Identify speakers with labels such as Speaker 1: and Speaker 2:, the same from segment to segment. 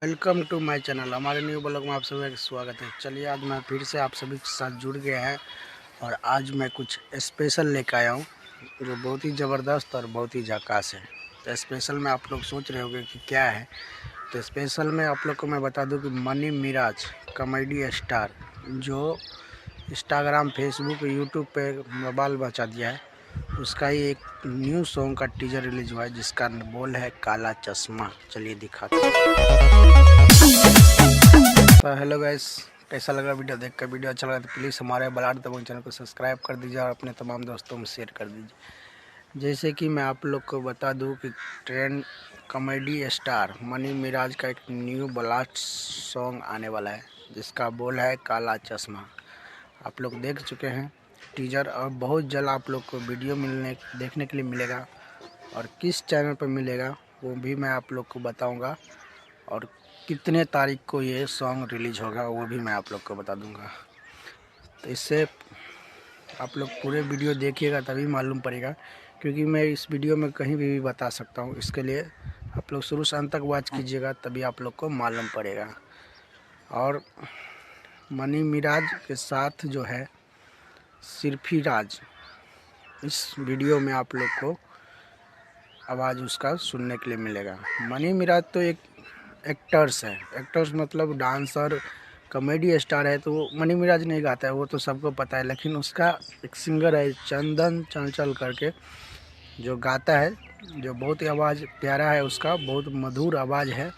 Speaker 1: Welcome to my channel. हमारे new blog में आप सभी का स्वागत है। चलिए आज मैं फिर से आप सभी के साथ जुड़ गया है और आज मैं कुछ स्पेशल लेकर आया हूँ जो बहुत ही ज़बरदस्त और बहुत ही झकास है। तो स्पेशल में आप लोग सोच रहे होंगे कि क्या है। तो स्पेशल में आप लोग को मैं बता दूँ कि मनी मिराज कॉमेडी स्टार जो इंस्टाग्राम, फेसबुक, यूट्यूब पे बवाल मचा दिया है, उसका ही एक न्यू सॉन्ग का टीजर रिलीज हुआ है जिसका बोल है काला चश्मा। चलिए दिखाते हैं। तो हेलो गाइस, कैसा लगा वीडियो देखकर? वीडियो अच्छा लगा तो प्लीज़ हमारे बलाट दबंग चैनल को सब्सक्राइब कर दीजिए और अपने तमाम दोस्तों में शेयर कर दीजिए। जैसे कि मैं आप लोग को बता दूं कि trend comedy star Mani Meraj का एक न्यू ब्लास्ट सॉन्ग आने वाला है जिसका बोल है काला चश्मा। आप लोग देख चुके हैं टीजर और बहुत जल्द आप लोग को वीडियो देखने के लिए मिलेगा और किस चैनल पर मिलेगा वो भी मैं आप लोग को बताऊंगा और कितने तारीख को ये सॉन्ग रिलीज होगा वो भी मैं आप लोग को बता दूंगा। तो इससे आप लोग पूरे वीडियो देखिएगा तभी मालूम पड़ेगा, क्योंकि मैं इस वीडियो में कहीं भी बता सकता हूँ। इसके लिए आप लोग शुरू से अंत तक वॉच कीजिएगा तभी आप लोग को मालूम पड़ेगा। और मनी मिराज के साथ जो है सिर्फी राज, इस वीडियो में आप लोग को आवाज़ उसका सुनने के लिए मिलेगा। मनी मिराज तो एक एक्टर्स है, एक्टर्स मतलब डांसर, कॉमेडी स्टार है। तो वो मनी मिराज नहीं गाता है, वो तो सबको पता है, लेकिन उसका एक सिंगर है चंदन चंचल करके जो गाता है, जो बहुत ही आवाज़ प्यारा है, उसका बहुत मधुर आवाज़ है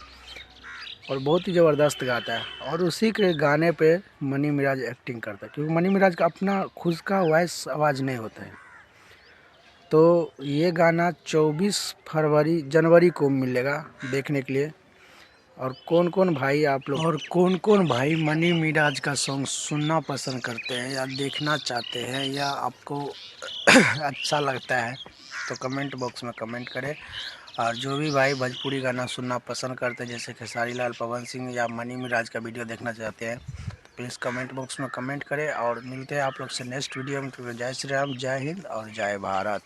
Speaker 1: और बहुत ही ज़बरदस्त गाता है। और उसी के गाने पे मनी मिराज एक्टिंग करता है, क्योंकि मनी मिराज का अपना खुद का वॉइस आवाज़ नहीं होता है। तो ये गाना 24 जनवरी को मिलेगा देखने के लिए। और कौन कौन भाई मनी मिराज का सॉन्ग सुनना पसंद करते हैं या देखना चाहते हैं या आपको अच्छा लगता है तो कमेंट बॉक्स में कमेंट करें। और जो भी भाई भोजपुरी गाना सुनना पसंद करते हैं जैसे खेसारी लाल, पवन सिंह या मनी मिराज का वीडियो देखना चाहते हैं तो प्लीज़ कमेंट बॉक्स में कमेंट करें। और मिलते हैं आप लोग से नेक्स्ट वीडियो में। जय श्री राम, जय हिंद और जय भारत।